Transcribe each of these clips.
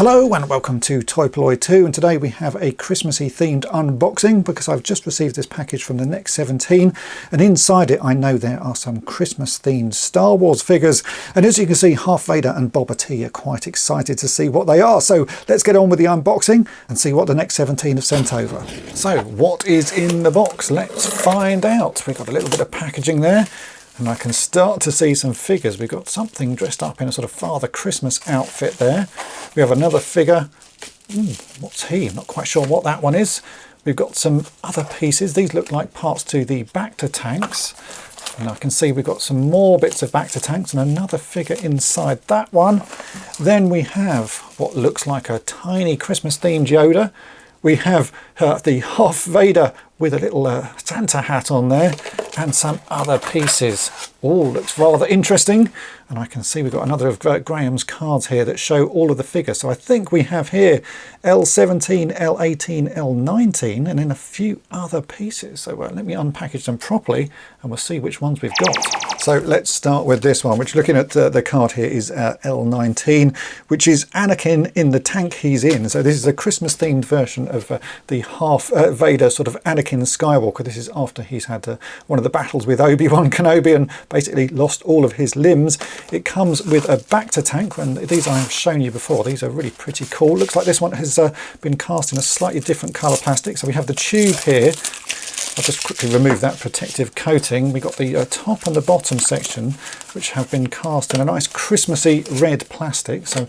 Hello and welcome to Toy Polloi 2, and today we have a Christmassy themed unboxing because I've just received this package from the Next 17, and inside it I know there are some Christmas themed Star Wars figures, and as you can see half Vader and Boba T are quite excited to see what they are. So let's get on with the unboxing and see what the Next 17 have sent over. So what is in the box? Let's find out. We've got a little bit of packaging there. And I can start to see some figures. We've got something dressed up in a sort of Father Christmas outfit there. We have another figure. What's he? I'm not quite sure what that one is. We've got some other pieces. These look like parts to the Bacta tanks. And I can see we've got some more bits of Bacta tanks and another figure inside that one. Then we have what looks like a tiny Christmas themed Yoda. We have the half Vader with a little Santa hat on there and some other pieces. All looks rather interesting. And I can see we've got another of Graham's cards here that show all of the figures. So I think we have here L17, L18, L19 and then a few other pieces. So let me unpackage them properly and we'll see which ones we've got. So let's start with this one, which looking at the card here is L19, which is Anakin in the tank he's in. So this is a Christmas themed version of the half Vader sort of Anakin Skywalker. This is after he's had one of the battles with Obi-Wan Kenobi and basically lost all of his limbs. It comes with a Bacta tank, and these I have shown you before. These are really pretty cool. Looks like this one has been cast in a slightly different colour plastic. So we have the tube here. I'll just quickly remove that protective coating. We've got the top and the bottom section, which have been cast in a nice Christmassy red plastic. So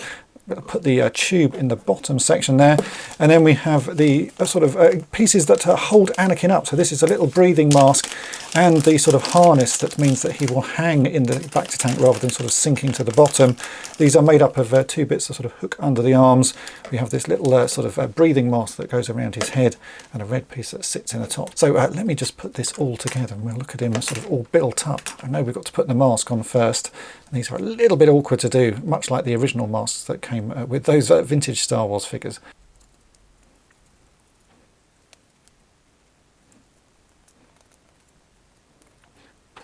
I'll put the tube in the bottom section there, and then we have the sort of pieces that hold Anakin up. So this is a little breathing mask and the sort of harness that means that he will hang in the Bacta tank rather than sort of sinking to the bottom. These are made up of two bits that sort of hook under the arms. We have this little sort of breathing mask that goes around his head and a red piece that sits in the top. So let me just put this all together and we'll look at him sort of all built up. I know we've got to put the mask on first. And these are a little bit awkward to do, much like the original masks that came with those vintage Star Wars figures.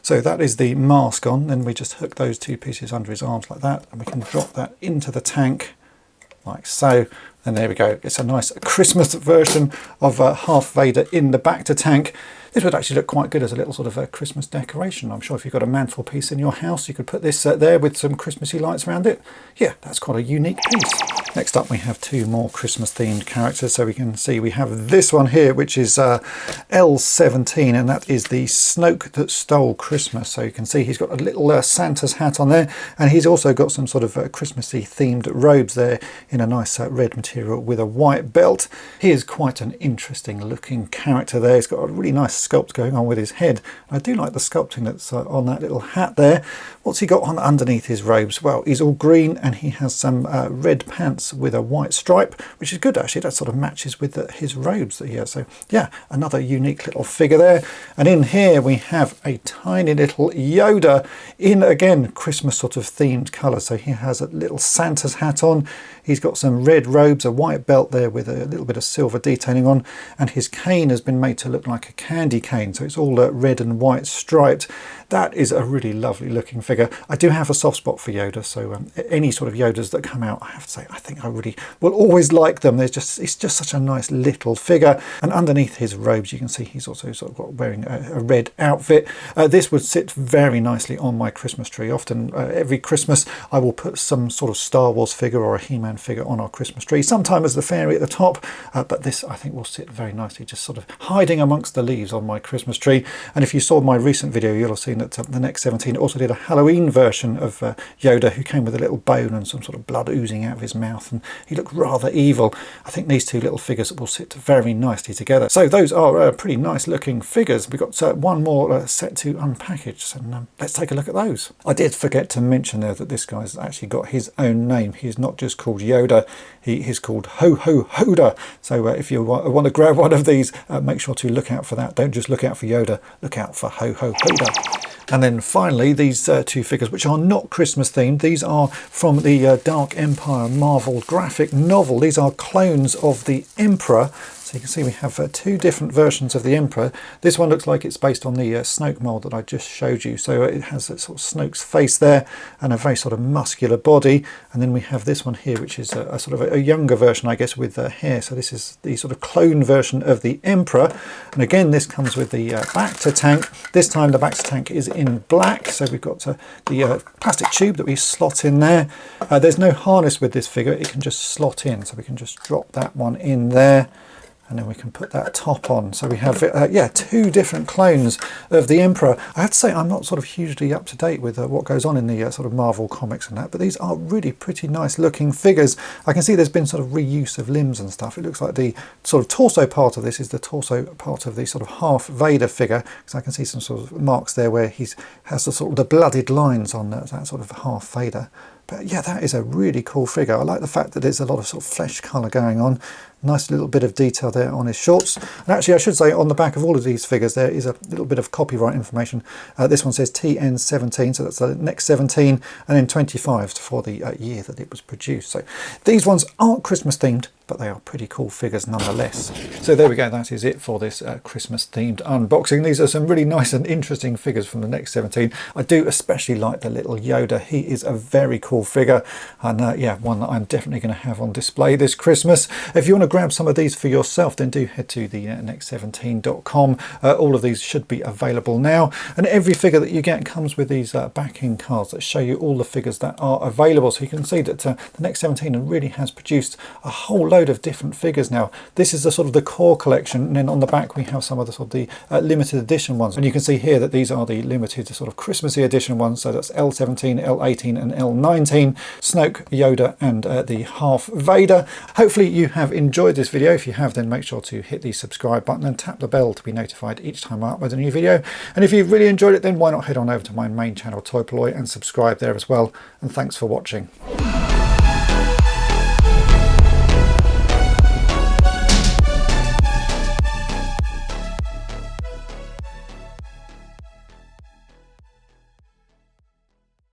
So that is the mask on, then we just hook those two pieces under his arms like that, and we can drop that into the tank like so. And there we go. It's a nice Christmas version of half Vader in the Bacta tank. This would actually look quite good as a little sort of a Christmas decoration. I'm sure if you've got a mantelpiece in your house, you could put this there with some Christmassy lights around it. Yeah, that's quite a unique piece. Next up, we have two more Christmas themed characters. So we can see we have this one here, which is L17, and that is the Snoke that stole Christmas. So you can see he's got a little Santa's hat on there, and he's also got some sort of Christmassy themed robes there in a nice red material with a white belt. He is quite an interesting looking character there. He's got a really nice sculpt going on with his head. I do like the sculpting that's on that little hat there. What's he got on underneath his robes? Well, he's all green and he has some red pants with a white stripe, which is good actually. That sort of matches with his robes that he has. So yeah, another unique little figure there. And in here we have a tiny little Yoda in, again, Christmas sort of themed colour. So he has a little Santa's hat on. He's got some red robes, a white belt there with a little bit of silver detailing on, and his cane has been made to look like a candy cane, so it's all red and white striped. That is a really lovely looking figure. I do have a soft spot for Yoda, so any sort of Yodas that come out, I have to say, I think I really will always like them. It's just such a nice little figure. And underneath his robes, you can see he's also sort of got wearing a red outfit. This would sit very nicely on my Christmas tree. Often, every Christmas, I will put some sort of Star Wars figure or a He-Man figure on our Christmas tree. Sometimes as the fairy at the top, but this I think will sit very nicely, just sort of hiding amongst the leaves on my Christmas tree. And if you saw my recent video, you'll have seen that the Next 17 also did a Halloween version of Yoda, who came with a little bone and some sort of blood oozing out of his mouth, and he looked rather evil. I think these two little figures will sit very nicely together. So those are pretty nice looking figures. We've got one more set to unpackage, and let's take a look at those. I did forget to mention there that this guy's actually got his own name. He's not just called Yoda, he is called Ho Ho Hoda. So if you want to grab one of these, make sure to look out for that. Don't just look out for Yoda, look out for Ho Ho Hoda. And then finally, these two figures, which are not Christmas themed. These are from the Dark Empire Marvel graphic novel. These are clones of the Emperor. So you can see we have two different versions of the Emperor. This one looks like it's based on the Snoke mold that I just showed you. So it has that sort of Snoke's face there and a very sort of muscular body. And then we have this one here, which is a sort of a younger version, I guess, with hair. So this is the sort of clone version of the Emperor. And again, this comes with the Bacta tank. This time the Bacta tank is in black. So we've got the plastic tube that we slot in there. There's no harness with this figure. It can just slot in. So we can just drop that one in there. And then we can put that top on. So we have, yeah, two different clones of the Emperor. I have to say I'm not sort of hugely up to date with what goes on in the sort of Marvel comics and that, but these are really pretty nice looking figures. I can see there's been sort of reuse of limbs and stuff. It looks like the sort of torso part of this is the torso part of the sort of half Vader figure, because I can see some sort of marks there where he has the sort of the blooded lines on that sort of half Vader. But yeah, that is a really cool figure. I like the fact that there's a lot of sort of flesh colour going on. Nice little bit of detail there on his shorts. And actually, I should say on the back of all of these figures, there is a little bit of copyright information. This one says TN17, so that's the next 17, and then 25 for the year that it was produced. So these ones aren't Christmas themed, but they are pretty cool figures nonetheless. So there we go, that is it for this Christmas themed unboxing. These are some really nice and interesting figures from the next 17. I do especially like the little Yoda. He is a very cool figure, and yeah, one that I'm definitely going to have on display this Christmas. If you want to grab some of these for yourself, then do head to the next17.com. All of these should be available now, and every figure that you get comes with these backing cards that show you all the figures that are available. So you can see that the next 17 really has produced a whole load of different figures now. This is the sort of the core collection, and then on the back we have some of the sort of the limited edition ones, and you can see here that these are the limited sort of Christmassy edition ones. So that's L17, L18 and L19, Snoke, Yoda and the half Vader. Hopefully you have enjoyed this video. If you have, then make sure to hit the subscribe button and tap the bell to be notified each time I upload a new video. And if you've really enjoyed it, then why not head on over to my main channel Toy Polloi and subscribe there as well. And thanks for watching.